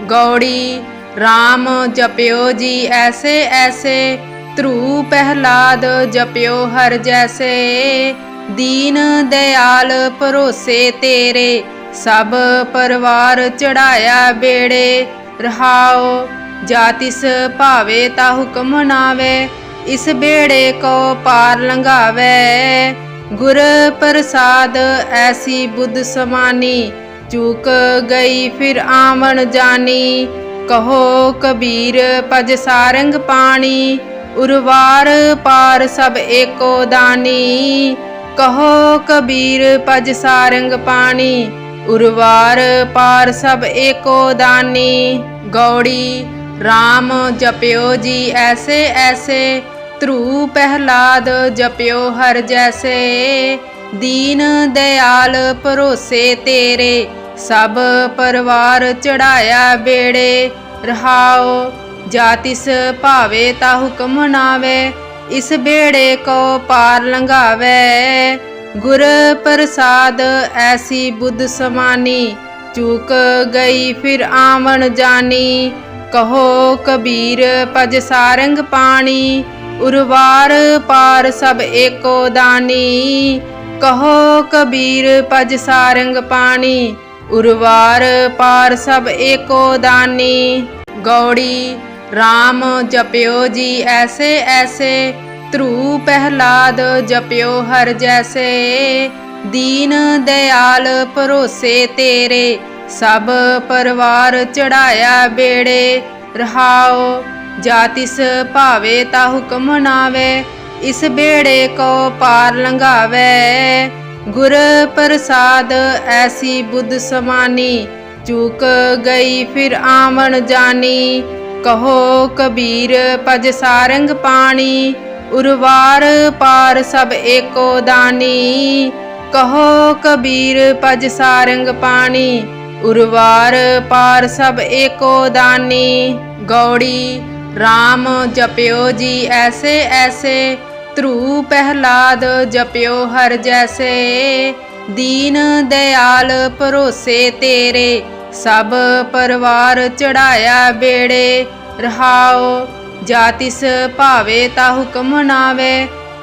गौड़ी राम जप्यो जी ऐसे ऐसे, ध्रुव प्रहलाद जप्यो हर जैसे। दीन दयाल भरोसे तेरे, सब परिवार चढ़ाया बेड़े। रहाओ जातिस भावे ता हुक्म मनावे, इस बेड़े को पार लंघावे। गुर प्रसाद ऐसी बुद्ध समानी, चूक गई फिर आवन जानी। कहो कबीर पज सारंग पाणी, उर्वार पार सब एको दानी। कहो कबीर पज सारंग पाणी, उर्वार पार सब एको दानी। गौड़ी राम जप्यो जी ऐसे ऐसे, ध्रुव प्रहलाद जप्यो हर जैसे। दीन दयाल भरोसे तेरे, सब परिवार चढ़ाया बेड़े। रहाओ जातिस भावे ता हुक्म मनावे, इस बेड़े को पार लंघावे। गुर प्रसाद ऐसी बुद्ध समानी, चूक गई फिर आवन जानी। कहो कबीर पज सारंग पाणी, उर्वार पार सब एको दानी। कहो कबीर पज सारंग पाणी, उर्वार पार सब एको दानी। गौड़ी राम जप्यो जी ऐसे ऐसे, ध्रुव प्रहलाद जप्यो हर जैसे। दीन दयाल भरोसे तेरे, सब परिवार चढ़ाया बेड़े। रहाओ जातिस भावे ता हुक्म मनावे, इस बेड़े को पार लंघावे। गुर प्रसाद ऐसी बुद्ध समानी, चूक गई फिर आवन जानी। कहो कबीर पज सारंग पाणी, उर्वार पार सब एको दानी। कहो कबीर पज सारंग पाणी, उर्वार पार सब एको दानी। गौड़ी राम जप्यो जी ऐसे ऐसे, ध्रुव प्रहलाद जप्यो हर जैसे। दीन दयाल भरोसे तेरे, सब परिवार चढ़ाया बेड़े। रहाओ जातिस भावे ता हुक्म मनावे,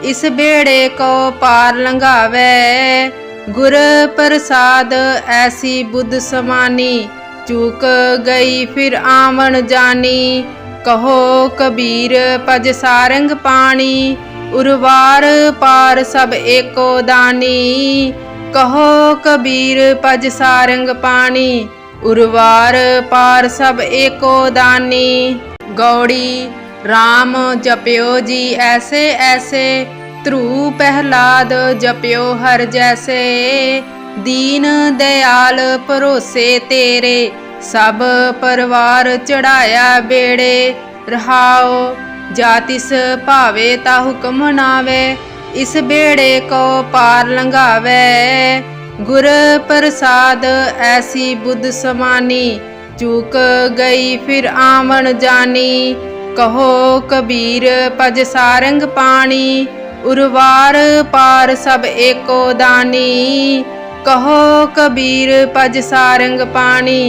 इस बेड़े को पार लंघावे। गुर प्रसाद ऐसी बुद्ध समानी, चूक गई फिर आवन जानी। कहो कबीर पज सारंग पाणी, उर्वार पार सब एको दानी। कहो कबीर पज सारंग पाणी, उर्वार पार सब एको दानी। गौड़ी राम जप्यो जी ऐसे ऐसे, ध्रुव प्रहलाद जप्यो हर जैसे। दीन दयाल भरोसे तेरे, सब परिवार चढ़ाया बेड़े। रहाओ जातिस भावे ता हुक्म मनावे, इस बेड़े को पार लंघावे। गुर प्रसाद ऐसी बुद्ध समानी, चूक गई फिर आवन जानी। कहो कबीर पज सारंग पाणी, उर्वार पार सब एको दानी। कहो कबीर पज सारंग पाणी,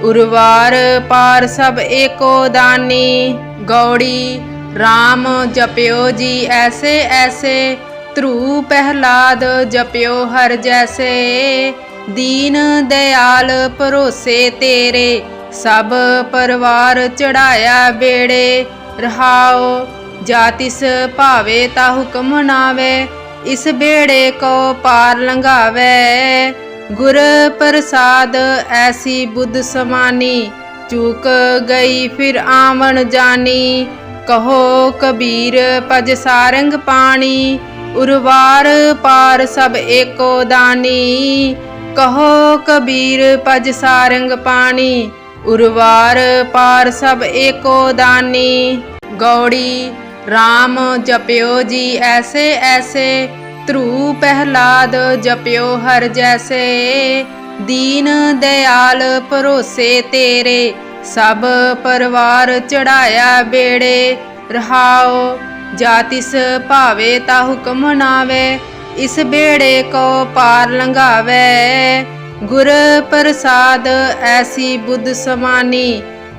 उर्वार पार सब एको दानी। गौड़ी राम जप्यो जी ऐसे ऐसे, ध्रुव प्रहलाद जप्यो हर जैसे। दीन दयाल भरोसे तेरे, सब परिवार चढ़ाया बेड़े। रहाओ जातिस भावे ता हुक्म मनावे, इस बेड़े को पार लंघावे। गुर प्रसाद ऐसी बुद्ध समानी, चूक गई फिर आवन जानी। कहो कबीर पज सारंग पाणी, उर्वार पार सब एको दानी। कहो कबीर पज सारंग पाणी, उर्वार पार सब एको दानी। गौड़ी राम जप्यो जी ऐसे ऐसे, ध्रुव प्रहलाद जप्यो हर जैसे। दीन दयाल भरोसे तेरे, सब परिवार चढ़ाया बेड़े। रहाओ जातिस भावे ता हुक्म मनावे, इस बेड़े को पार लंघावे। गुर प्रसाद ऐसी बुद्ध समानी,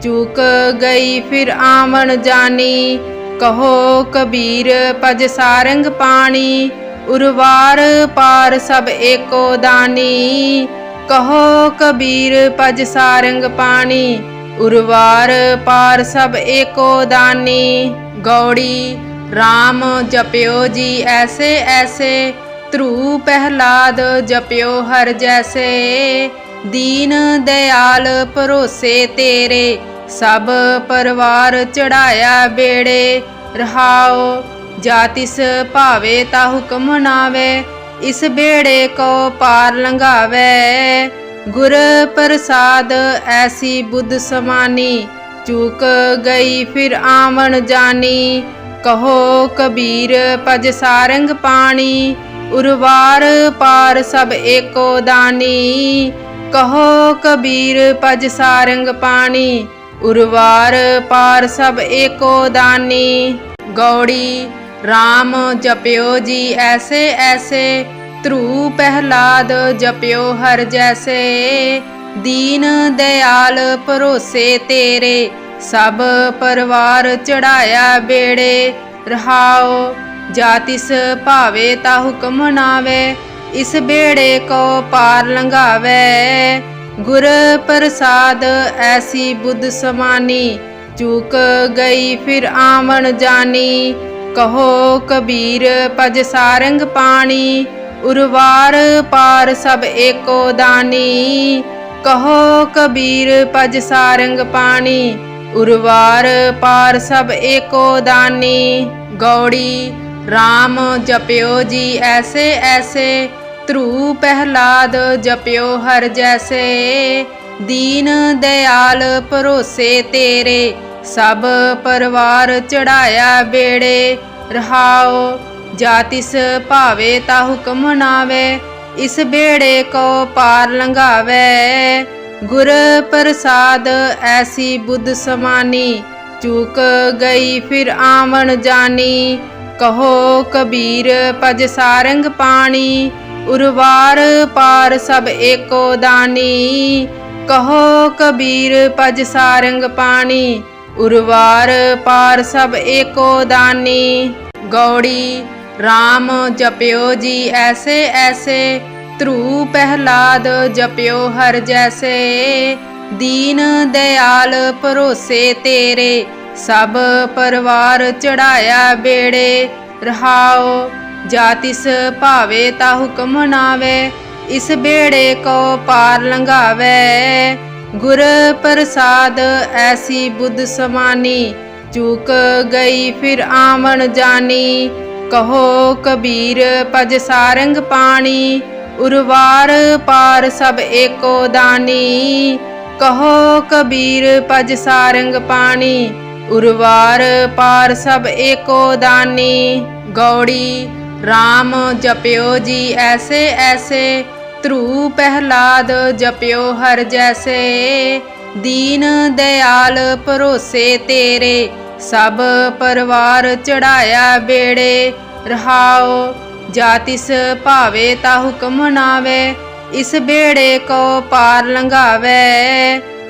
चूक गई फिर आवन जानी। कहो कबीर पज सारंग पाणी, उर्वार पार सब एको दानी। कहो कबीर पज सारंग पाणी, उर्वार पार सब एको दानी। गौड़ी राम जप्यो जी ऐसे ऐसे, ध्रुव प्रहलाद जप्यो हर जैसे। दीन दयाल भरोसे तेरे, सब परवार चढ़ाया बेड़े। रहाओ जातिस भावे ता हुक्म मनावे, इस बेड़े को पार लंघावे। गुर प्रसाद ऐसी बुद्ध समानी, चूक गई फिर आवन जानी। कहो कबीर पज सारंग पाणी, उर्वार पार सब एको दानी। कहो कबीर पज सारंग पाणी, उर्वार पार सब एको दानी। गौड़ी राम जप्यो जी ऐसे ऐसे, ध्रुव प्रहलाद जप्यो हर जैसे। दीन दयाल भरोसे तेरे, सब परवार चढ़ाया बेड़े। रहाओ जातिस भावे ता हुक्म मनावे, इस बेड़े को पार लंघावे। गुर प्रसाद ऐसी बुद्ध समानी, चूक गई फिर आवन जानी। कहो कबीर पज सारंग पाणी, उर्वार पार सब एको दानी। कहो कबीर पज सारंग पाणी, उर्वार पार सब एको दानी। गौड़ी राम जप्यो जी ऐसे ऐसे, ध्रुव प्रहलाद जप्यो हर जैसे। दीन दयाल भरोसे तेरे, सब परवार चढ़ाया बेड़े। रहाओ जातिस भावे ता हुक्म मनावे, इस बेड़े को पार लंघावे। गुर प्रसाद ऐसी बुद्ध समानी, चूक गई फिर आवन जानी। कहो कबीर पज सारंग पाणी, उर्वार पार सब एको दानी। कहो कबीर पज सारंग पाणी, उर्वार पार सब एको दानी। गौड़ी राम जप्यो जी ऐसे ऐसे, ध्रुव प्रहलाद जप्यो हर जैसे। दीन दयाल भरोसे तेरे, सब परवार चढ़ाया बेड़े। रहाओ जातिस भावे ता हुक्म मनावे, इस बेड़े को पार लंघावे। गुर प्रसाद ऐसी बुद्ध समानी, चूक गई फिर आवन जानी। कहो कबीर पज सारंग पाणी, उर्वार पार सब एको दानी। कहो कबीर पज सारंग पाणी, उर्वार पार सब एको दानी। गौड़ी राम जप्यो जी ऐसे ऐसे, ध्रुव प्रहलाद जप्यो हर जैसे। दीन दयाल भरोसे तेरे, सब परवार चढ़ाया बेड़े। रहाओ जातिस भावे ता हुक्म मनावे, इस बेड़े को पार लंघावे।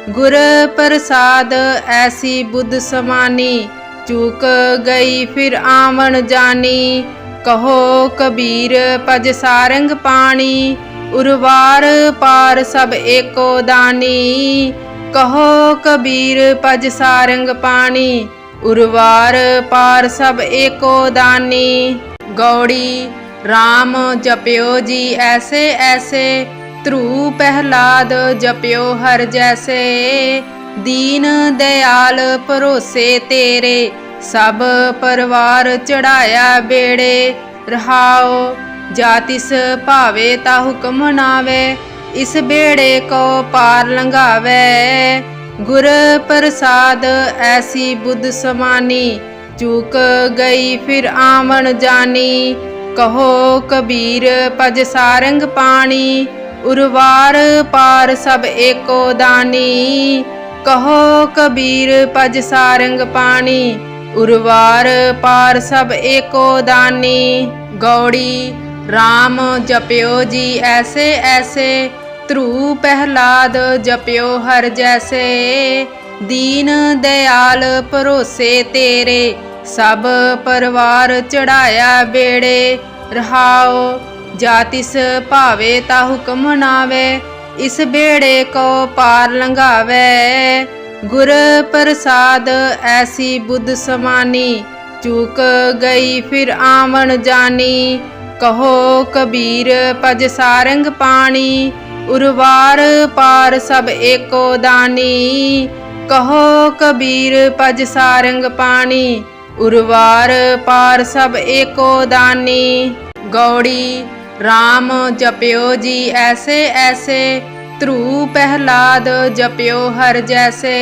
गुर प्रसाद ऐसी बुद्ध समानी, चूक गई फिर आवन जानी। कहो कबीर पज सारंग पाणी, उर्वार पार सब एको दानी। कहो कबीर पज सारंग पाणी, उर्वार पार सब एको दानी। गौड़ी राम जप्यो जी ऐसे ऐसे, ध्रुव प्रहलाद जप्यो हर जैसे। दीन दयाल भरोसे तेरे, सब परवार चढ़ाया बेड़े। रहाओ जातिस भावे ता हुक्म मनावे, इस बेड़े को पार लंघावे। गुर प्रसाद ऐसी बुद्ध समानी, चूक गई फिर आवन जानी। कहो कबीर पज सारंग पाणी, उर्वार पार सब एको दानी। कहो कबीर पज सारंग पाणी, उर्वार पार सब एको दानी। गौड़ी राम जप्यो जी ऐसे ऐसे, ध्रुव प्रहलाद जप्यो हर जैसे। दीन दयाल भरोसे तेरे, सब परवार चढ़ाया बेड़े। रहाओ जातिस भावे ता हुक्म मनावे, इस बेड़े को पार लंघावे। गुर प्रसाद ऐसी बुद्ध समानी, चूक गई फिर आवन जानी। कहो कबीर पज सारंग पानी, उर्वार पार सब एको दानी। कहो कबीर पज सारंग पानी, उर्वार पार सब एको दानी। गौड़ी राम जप्यो जी ऐसे ऐसे, ध्रुव प्रहलाद जप्यो हर जैसे।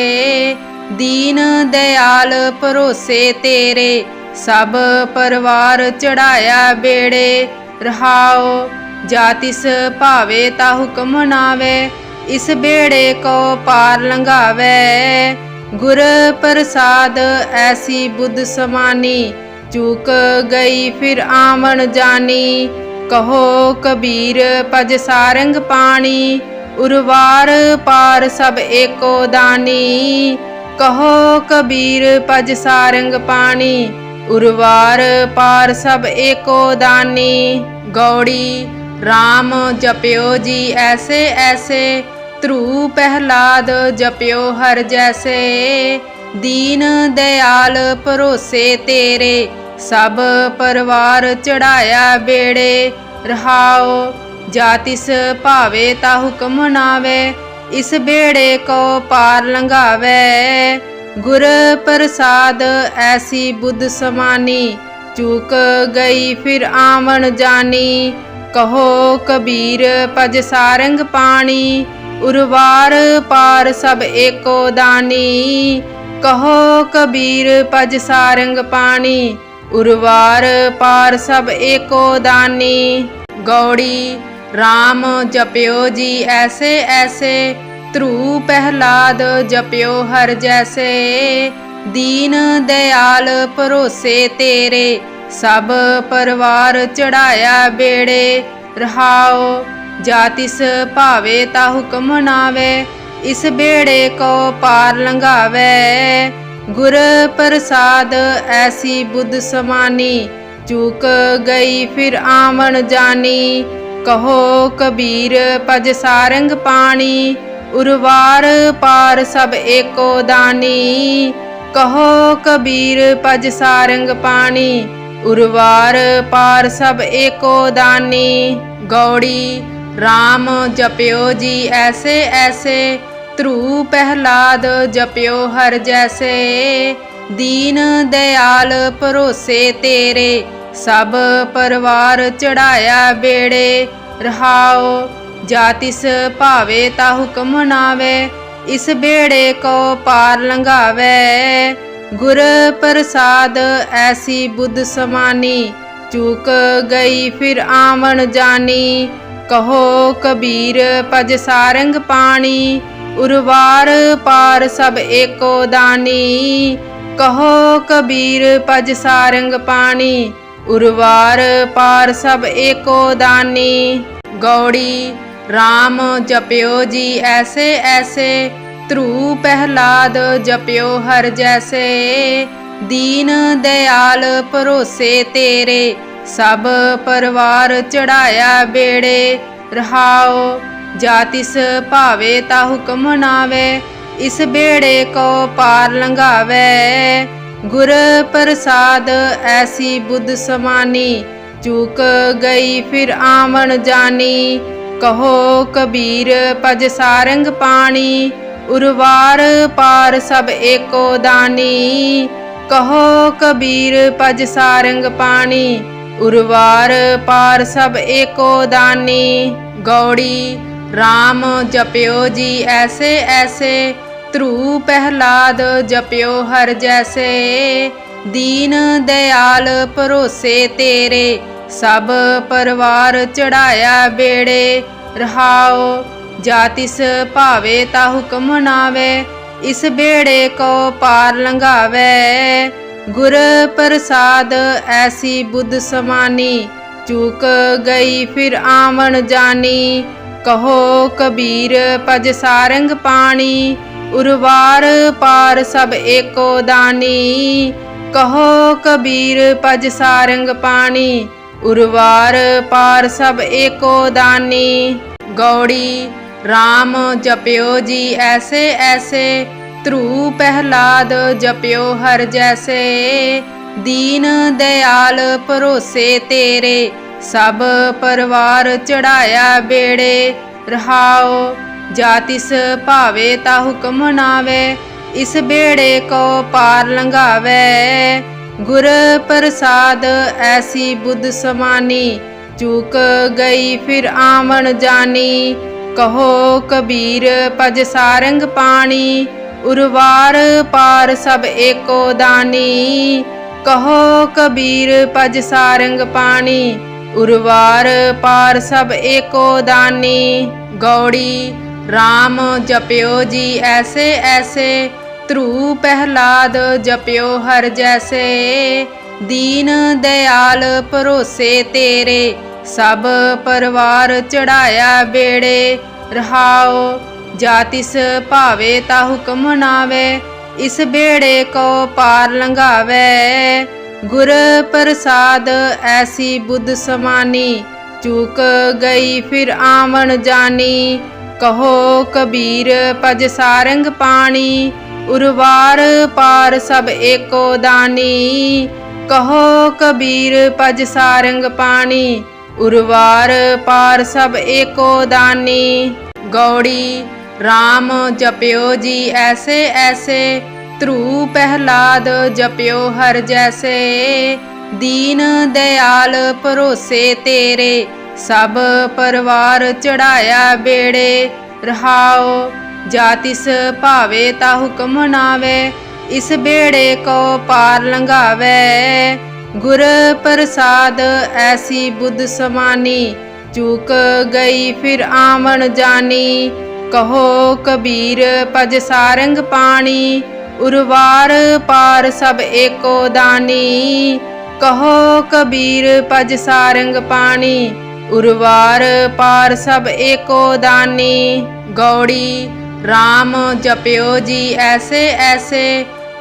दीन दयाल भरोसे तेरे, सब परवार चढ़ाया बेड़े। रहाओ जातिस भावे ता हुक्म मनावे, इस बेड़े को पार लंघावे। गुर प्रसाद ऐसी बुद्ध समानी, चूक गई फिर आवन जानी। कहो कबीर पज सारंग पानी, उर्वार पार सब एको दानी। कहो कबीर पज सारंग पानी, उर्वार पार सब एको दानी। गौड़ी राम जप्यो जी ऐसे ऐसे, ध्रुव प्रहलाद जप्यो हर जैसे। दीन दयाल भरोसे तेरे, सब परवार चढ़ाया बेड़े। रहाओ जातिस भावे ता हुक्म मनावे, इस बेड़े को पार लंघावे। गुर प्रसाद ऐसी बुद्ध समानी, चूक गई फिर आवन जानी। कहो कबीर पज सारंग पानी, उर्वार पार सब एको दानी। कहो कबीर पज सारंग पानी, उर्वार पार सब एको दानी। गौड़ी राम जप्यो जी ऐसे ऐसे, ध्रुव प्रहलाद जप्यो हर जैसे। दीन दयाल भरोसे तेरे, सब परवार चढ़ाया बेड़े। रहाओ जातिस भावे ता हुक्म मनावे, इस बेड़े को पार लंघावे। गुर प्रसाद ऐसी बुद्ध समानी, चूक गई फिर आवन जानी। कहो कबीर पज सारंग पानी, उर्वार पार सब एको दानी। कहो कबीर पज सारंग पानी, उर्वार पार सब एको दानी। गौड़ी राम जप्यो जी ऐसे ऐसे, ध्रुव प्रहलाद जप्यो हर जैसे। दीन दयाल भरोसे तेरे, सब परवार चढ़ाया बेड़े। रहाओ जातिस भावे ता हुक्म मनावे, इस बेड़े को पार लंघावे। गुर प्रसाद ऐसी बुद्ध समानी, चूक गई फिर आवन जानी। कहो कबीर पज सारंग पानी, उर्वार पार सब एको दानी। कहो कबीर पज सारंग पानी, उर्वार पार सब एको दानी। गौड़ी राम जप्यो जी ऐसे ऐसे, ध्रुव प्रहलाद जप्यो हर जैसे। दीन दयाल भरोसे तेरे, सब परवार चढ़ाया बेड़े। रहाओ जातिस भावे ता हुक्म मनावे, इस बेड़े को पार लंघावे। गुर प्रसाद ऐसी बुद्ध समानी, चूक गई फिर आवन जानी। कहो कबीर पज सारंग पानी, उर्वार पार सब एको दानी। कहो कबीर पज सारंग पानी, उर्वार पार सब एको दानी। गौड़ी राम जप्यो जी ऐसे ऐसे, ध्रुव प्रहलाद जप्यो हर जैसे। दीन दयाल भरोसे तेरे, सब परवार चढ़ाया बेड़े। रहाओ जातिस भावे ता हुक्म मनावे, इस बेड़े को पार लंघावे। गुर प्रसाद ऐसी बुद्ध समानी, चूक गई फिर आवन जानी। कहो कबीर पज सारंग पानी, उर्वार पार सब एको दानी। कहो कबीर पज सारंग पाणी, उर्वार पार सब एको दानी। गौड़ी राम जप्यो जी ऐसे ऐसे, ध्रुव प्रहलाद जप्यो हर जैसे। दीन दयाल भरोसे तेरे, सब परवार चढ़ाया बेड़े। रहाओ जातिस भावे ता हुक्म मनावे, इस बेड़े को पार लंघावे। गुर प्रसाद ऐसी बुद्ध समानी, चूक गई फिर आवन जानी। कहो कबीर पज सारंग पाणी, उर्वार पार सब एको दानी। कहो कबीर पज सारंग पाणी, उर्वार पार सब एको दानी। गौड़ी राम जप्यो जी ऐसे ऐसे, ध्रुव प्रहलाद जप्यो हर जैसे। दीन दयाल भरोसे तेरे, सब परवार चढ़ाया बेड़े। रहाओ जातिस भावे ता हुक्म मनावे, इस बेड़े को पार लंघावे। गुर प्रसाद ऐसी बुद्ध समानी, चूक गई फिर आवन जानी। कहो कबीर पज सारंग पाणी, उर्वार पार सब एको दानी। कहो कबीर पज सारंग पाणी, उर्वार पार सब एको दानी। गौड़ी राम जप्यो जी ऐसे ऐसे, ध्रुव प्रहलाद जप्यो हर जैसे। दीन दयाल भरोसे तेरे, सब परवार चढ़ाया बेड़े। रहाओ जातिस भावे ता हुक्म मनावे, इस बेड़े को पार लंघावे। गुर प्रसाद ऐसी बुद्ध समानी, चूक गई फिर आवन जानी। कहो कबीर पज सारंग पाणी, उर्वार पार सब एको दानी। कहो कबीर पज सारंग पाणी, उर्वार पार सब एको दानी। गौड़ी राम जप्यो जी ऐसे ऐसे,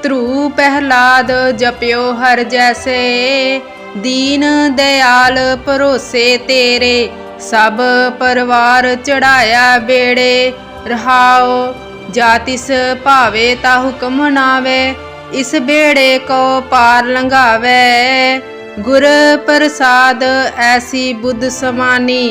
ध्रुव प्रहलाद जप्यो हर जैसे। दीन दयाल भरोसे तेरे, सब परवार चढ़ाया बेड़े। रहाओ जातिस भावे ता हुक्म मनावे, इस बेड़े को पार लंघावे। गुर प्रसाद ऐसी बुद्ध समानी,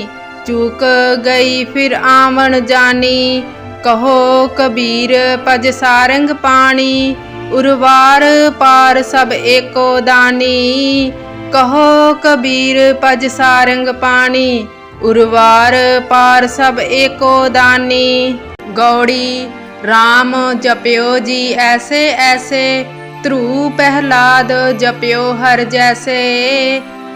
चूक गई फिर आवन जानी। कहो कबीर पज सारंग पाणी, उर्वार पार सब एको दानी। कहो कबीर पज सारंग पाणी, उर्वार पार सब एको दानी। गौड़ी राम जप्यो जी ऐसे ऐसे, ध्रुव प्रहलाद जप्यो हर जैसे।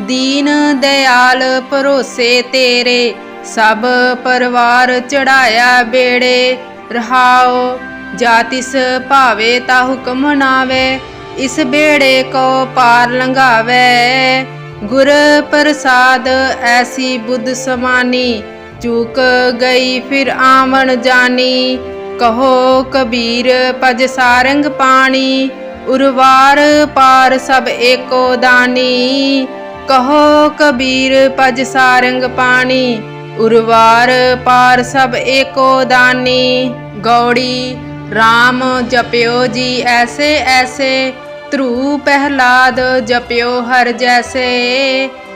दीन दयाल भरोसे तेरे, सब परवार चढ़ाया बेड़े। रहाओ जातिस भावे ता हुक्म मनावे, इस बेड़े को पार लंघावे। गुर प्रसाद ऐसी बुद्ध समानी, चूक गई फिर आवन जानी। कहो कबीर पज सारंग पाणी, उर्वार पार सब एको दानी। कहो कबीर पज सारंग पाणी, उर्वार पार सब एको दानी। गौड़ी राम जप्यो जी ऐसे ऐसे, ध्रुव प्रहलाद जप्यो हर जैसे।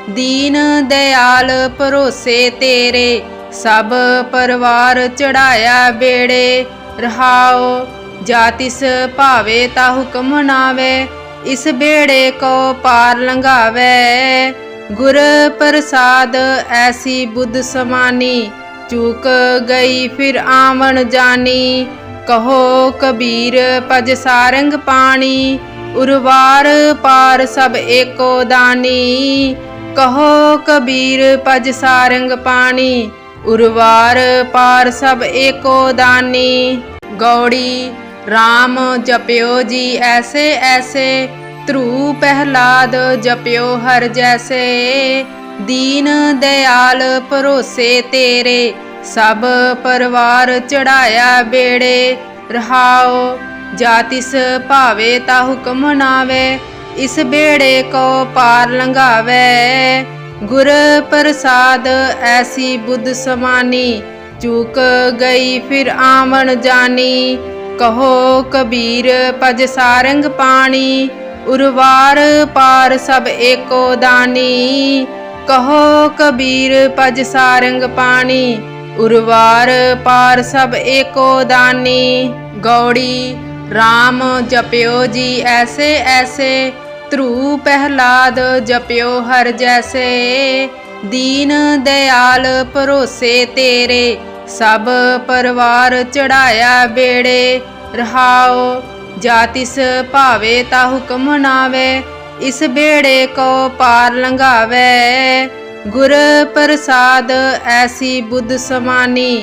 दीन दयाल भरोसे तेरे, सब परवार चढ़ाया बेड़े। रहाओ जातिस भावे ता हुक्म मनावे, इस बेड़े को पार लंघावे। गुर प्रसाद ऐसी बुद्ध समानी, चूक गई फिर आवन जानी। कहो कबीर पज सारंग पाणी, उर्वार पार सब एको दानी। कहो कबीर पज सारंग पाणी, उर्वार पार सब एको दानी। गौड़ी राम जप्यो जी ऐसे ऐसे, ध्रुव प्रहलाद जप्यो हर जैसे। दीन दयाल भरोसे तेरे, सब परवार चढ़ाया बेड़े। रहाओ जातिस भावे ता हुक्म मनावे, इस बेड़े को पार लंघावे। गुर प्रसाद ऐसी बुद्ध समानी, चूक गई फिर आवन जानी। कहो कबीर पज सारंग पाणी, उर्वार पार सब एको दानी। कहो कबीर पज सारंग पाणी, उर्वार पार सब एको दानी। गौड़ी राम जप्यो जी ऐसे ऐसे, ध्रुव प्रहलाद जप्यो हर जैसे। दीन दयाल भरोसे तेरे, सब परवार चढ़ाया बेड़े। रहाओ जातिस भावे ता हुक्म मनावे, इस बेड़े को पार लंघावे। गुर प्रसाद ऐसी बुद्ध समानी,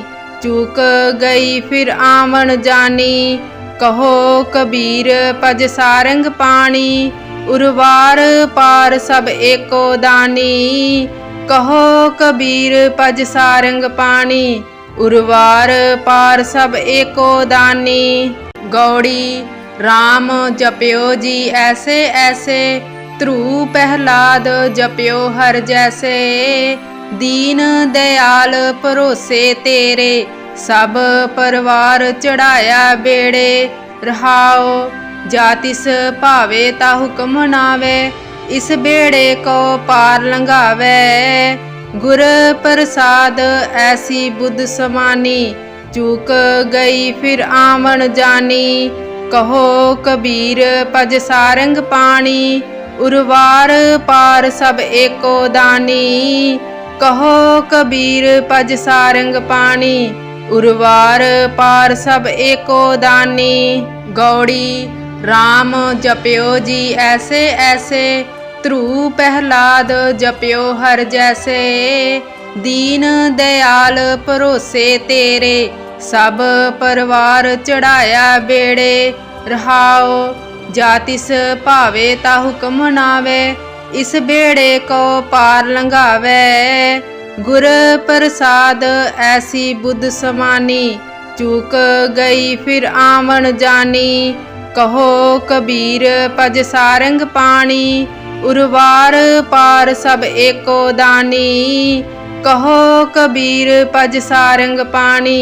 चूक गई फिर आवन जानी। कहो कबीर पज सारंग पाणी, उर्वार पार सब एको दानी। कहो कबीर पज सारंग पाणी, उर्वार पार सब एको दानी। गौड़ी राम जप्यो जी ऐसे ऐसे, ध्रुव प्रहलाद जप्यो हर जैसे। दीन दयाल भरोसे तेरे, सब परवार चढ़ाया बेड़े। रहाओ जातिस भावे ता हुक्म मनावे, इस बेड़े को पार लंघावे। गुर प्रसाद ऐसी बुद्ध समानी, चूक गई फिर आवन जानी। कहो कबीर पज सारंग पाणी, उर्वार पार सब एको दानी। कहो कबीर पज सारंग पाणी, उर्वार पार सब एको दानी। गौड़ी राम जप्यो जी ऐसे ऐसे, ध्रुव प्रहलाद जप्यो हर जैसे। दीन दयाल भरोसे तेरे, सब परवार चढ़ाया बेड़े। रहाओ जातिस भावे ता हुक्म मनावे, इस बेड़े को पार लंघावे। गुर प्रसाद ऐसी बुद्ध समानी, चूक गई फिर आवन जानी। कहो कबीर पज सारंग पाणी, उर्वार पार सब एको दानी। कहो कबीर पज सारंग पाणी,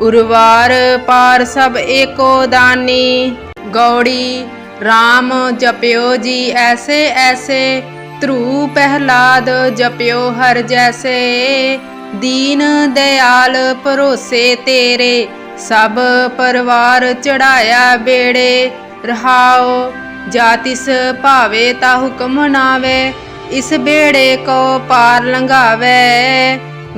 उर्वार पार सब एको दानी। गौड़ी राम जप्यो जी ऐसे ऐसे, ध्रुव प्रहलाद जप्यो हर जैसे। दीन दयाल भरोसे तेरे, सब परवार चढ़ाया बेड़े। रहाओ जातिस भावे ता हुक्म मनावे, इस बेड़े को पार लंघावे।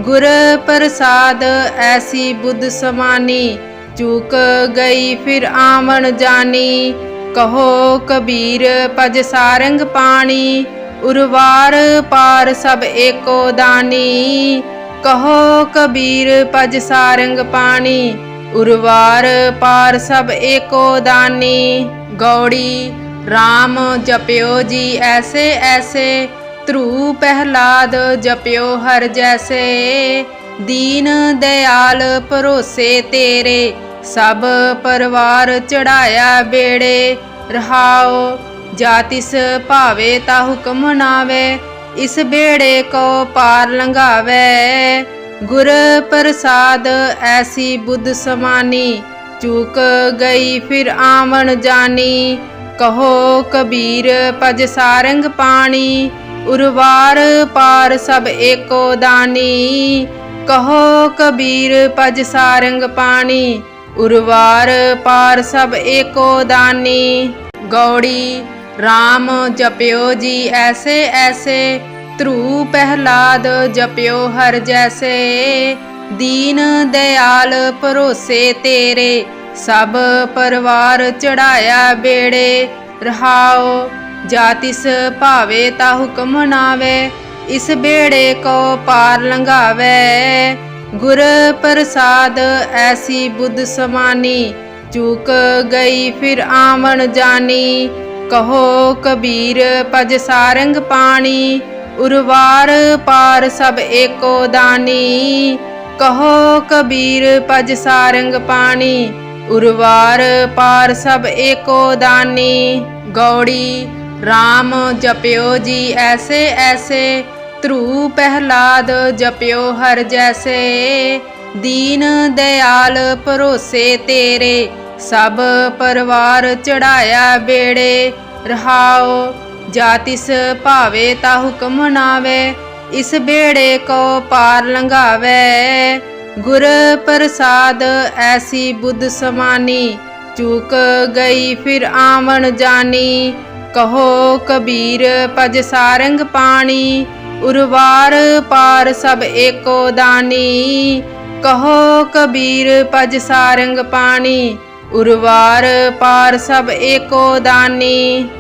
गुर प्रसाद ऐसी बुद्ध समानी, चूक गई फिर आवन जानी। कहो कबीर पज सारंग पाणी, उर्वार पार सब एको दानी। कहो कबीर पज सारंग पाणी, उर्वार पार सब एको दानी। गौड़ी राम जप्यो जी ऐसे ऐसे, ध्रुव प्रहलाद जप्यो हर जैसे। दीन दयाल भरोसे तेरे, सब परवार चढ़ाया बेड़े। रहाओ जातिस भावे ता हुक्म मनावे, इस बेड़े को पार लंघावे। गुर प्रसाद ऐसी बुद्ध समानी, चूक गई फिर आवन जानी। कहो कबीर पज सारंग पाणी, उर्वार पार सब एको दानी। कहो कबीर पज सारंग पाणी, उर्वार पार सब एको दानी। गौड़ी राम जप्यो जी ऐसे ऐसे, ध्रुव प्रहलाद जप्यो हर जैसे। दीन दयाल भरोसे तेरे, सब परवार चढ़ाया बेड़े। रहाओ जातिस भावे ता हुक्म मनावे, इस बेड़े को पार लंघावे। गुर प्रसाद ऐसी बुद्ध समानी, चूक गई फिर आवन जानी। कहो कबीर पज सारंग पाणी, उर्वार पार सब एको दानी। कहो कबीर पज सारंग पाणी, उर्वार पार सब एको दानी। गौड़ी राम जप्यो जी ऐसे ऐसे, ध्रुव प्रहलाद जप्यो हर जैसे। दीन दयाल भरोसे तेरे, सब परिवार चढ़ाया बेड़े। रहाओ जातिस भावे ता हुक्म मनावे, इस बेड़े को पार लंघावे। गुर प्रसाद ऐसी बुद्ध समानी, चूक गई फिर आवन जानी। कहो कबीर पज सारंग पाणी, उर्वार पार सब एको दानी। कहो कबीर पज सारंग पाणी, उर्वार पार सब एको दानी।